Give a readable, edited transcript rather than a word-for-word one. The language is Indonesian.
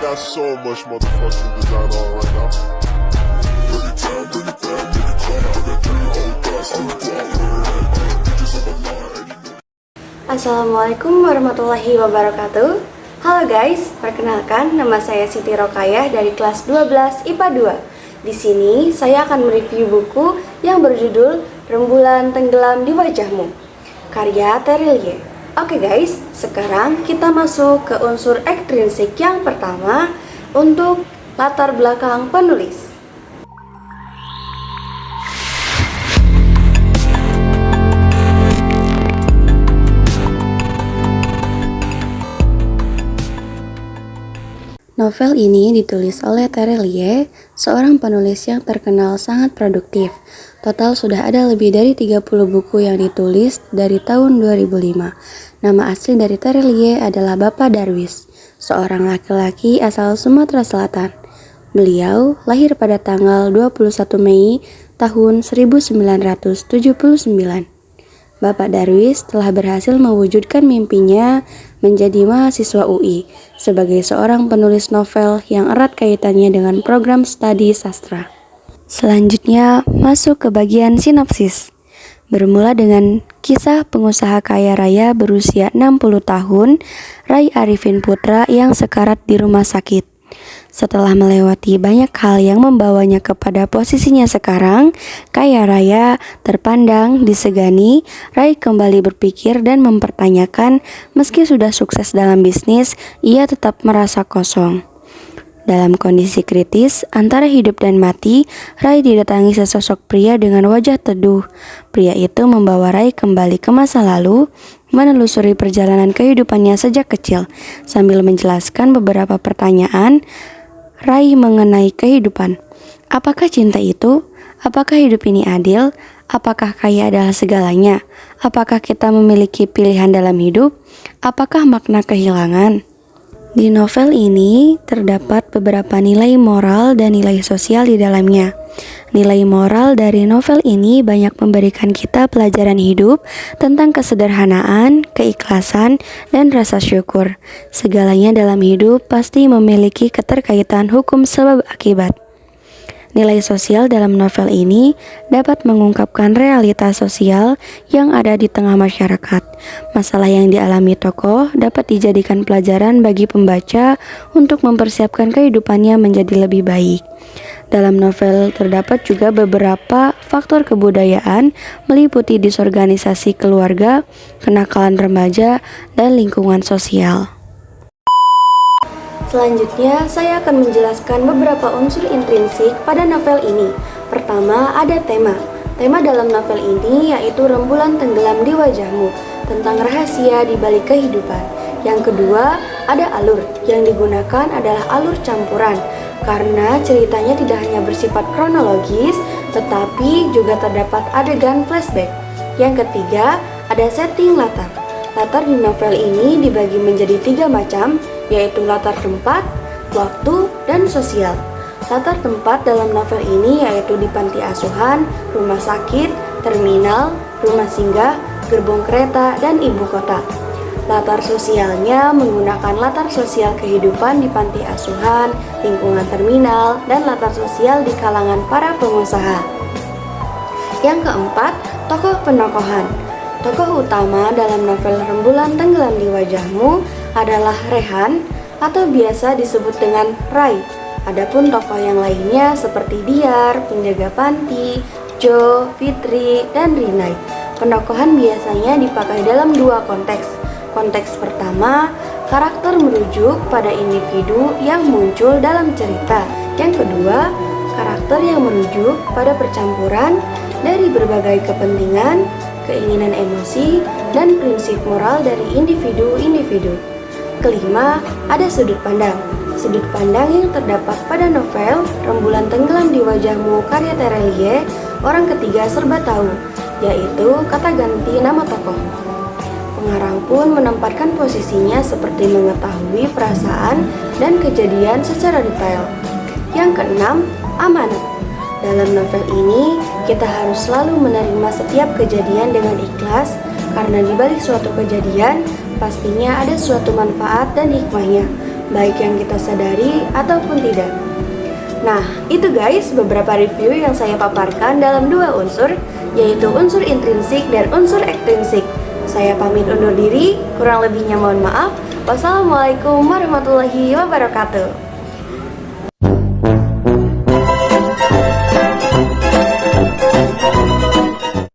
got so much motherfucking design on right now. Bring it down, bring it down, nigga, come out that three old guys, I'm bitches of a lie. Assalamualaikum warahmatullahi wabarakatuh. Halo guys, perkenalkan nama saya Siti Rokayah dari kelas 12 IPA 2. Di sini saya akan mereview buku yang berjudul Rembulan Tenggelam di Wajahmu, karya Terelie. Oke guys, sekarang kita masuk ke unsur ekstrinsik yang pertama untuk latar belakang penulis. Novel ini ditulis oleh Terelie, seorang penulis yang terkenal sangat produktif. Total sudah ada lebih dari 30 buku yang ditulis dari tahun 2005. Nama asli dari Terelie adalah Bapak Darwis, seorang laki-laki asal Sumatera Selatan. Beliau lahir pada tanggal 21 Mei tahun 1979. Bapak Darwis telah berhasil mewujudkan mimpinya menjadi mahasiswa UI sebagai seorang penulis novel yang erat kaitannya dengan program studi sastra. Selanjutnya masuk ke bagian sinopsis. Bermula dengan kisah pengusaha kaya raya berusia 60 tahun, Ray Arifin Putra yang sekarat di rumah sakit. Setelah melewati banyak hal yang membawanya kepada posisinya sekarang, kaya raya, terpandang, disegani, Ray kembali berpikir dan mempertanyakan, meski sudah sukses dalam bisnis, ia tetap merasa kosong. Dalam kondisi kritis, antara hidup dan mati, Ray didatangi sesosok pria dengan wajah teduh. Pria itu membawa Ray kembali ke masa lalu, menelusuri perjalanan kehidupannya sejak kecil, sambil menjelaskan beberapa pertanyaan Ray mengenai kehidupan. Apakah cinta itu? Apakah hidup ini adil? Apakah kaya adalah segalanya? Apakah kita memiliki pilihan dalam hidup? Apakah makna kehilangan? Di novel ini terdapat beberapa nilai moral dan nilai sosial di dalamnya. Nilai moral dari novel ini banyak memberikan kita pelajaran hidup tentang kesederhanaan, keikhlasan, dan rasa syukur. Segalanya dalam hidup pasti memiliki keterkaitan hukum sebab akibat. Nilai sosial dalam novel ini dapat mengungkapkan realitas sosial yang ada di tengah masyarakat. Masalah yang dialami tokoh dapat dijadikan pelajaran bagi pembaca untuk mempersiapkan kehidupannya menjadi lebih baik. Dalam novel terdapat juga beberapa faktor kebudayaan meliputi disorganisasi keluarga, kenakalan remaja, dan lingkungan sosial. Selanjutnya, saya akan menjelaskan beberapa unsur intrinsik pada novel ini. Pertama, ada tema. Tema dalam novel ini yaitu Rembulan Tenggelam di Wajahmu, tentang rahasia di balik kehidupan. Yang kedua, ada alur. Yang digunakan adalah alur campuran, karena ceritanya tidak hanya bersifat kronologis, tetapi juga terdapat adegan flashback. Yang ketiga, ada setting latar. Latar di novel ini dibagi menjadi 3 macam, yaitu latar tempat, waktu, dan sosial. Latar tempat dalam novel ini yaitu di panti asuhan, rumah sakit, terminal, rumah singgah, gerbong kereta, dan ibu kota. Latar sosialnya menggunakan latar sosial kehidupan di panti asuhan, lingkungan terminal, dan latar sosial di kalangan para pengusaha. Yang keempat, tokoh penokohan. Tokoh utama dalam novel Rembulan Tenggelam di Wajahmu adalah Rehan atau biasa disebut dengan Ray. Adapun tokoh yang lainnya seperti Diar, penjaga panti, Jo, Fitri, dan Rinai. Penokohan biasanya dipakai dalam 2 konteks. Konteks pertama, karakter merujuk pada individu yang muncul dalam cerita. Yang kedua, karakter yang merujuk pada percampuran dari berbagai kepentingan, keinginan emosi, dan prinsip moral dari individu-individu. Kelima, ada sudut pandang. Sudut pandang yang terdapat pada novel Rembulan Tenggelam di Wajahmu karya Terelie, orang ketiga serba tahu, yaitu kata ganti nama tokoh. Pengarang pun menempatkan posisinya seperti mengetahui perasaan dan kejadian secara detail. Yang keenam, amanat. Dalam novel ini, kita harus selalu menerima setiap kejadian dengan ikhlas, karena di balik suatu kejadian, pastinya ada suatu manfaat dan hikmahnya. baik yang kita sadari ataupun tidak. Nah, itu guys beberapa review yang saya paparkan dalam dua unsur, yaitu unsur intrinsik dan unsur ekstrinsik. Saya pamit undur diri, kurang lebihnya mohon maaf. Wassalamualaikum warahmatullahi wabarakatuh.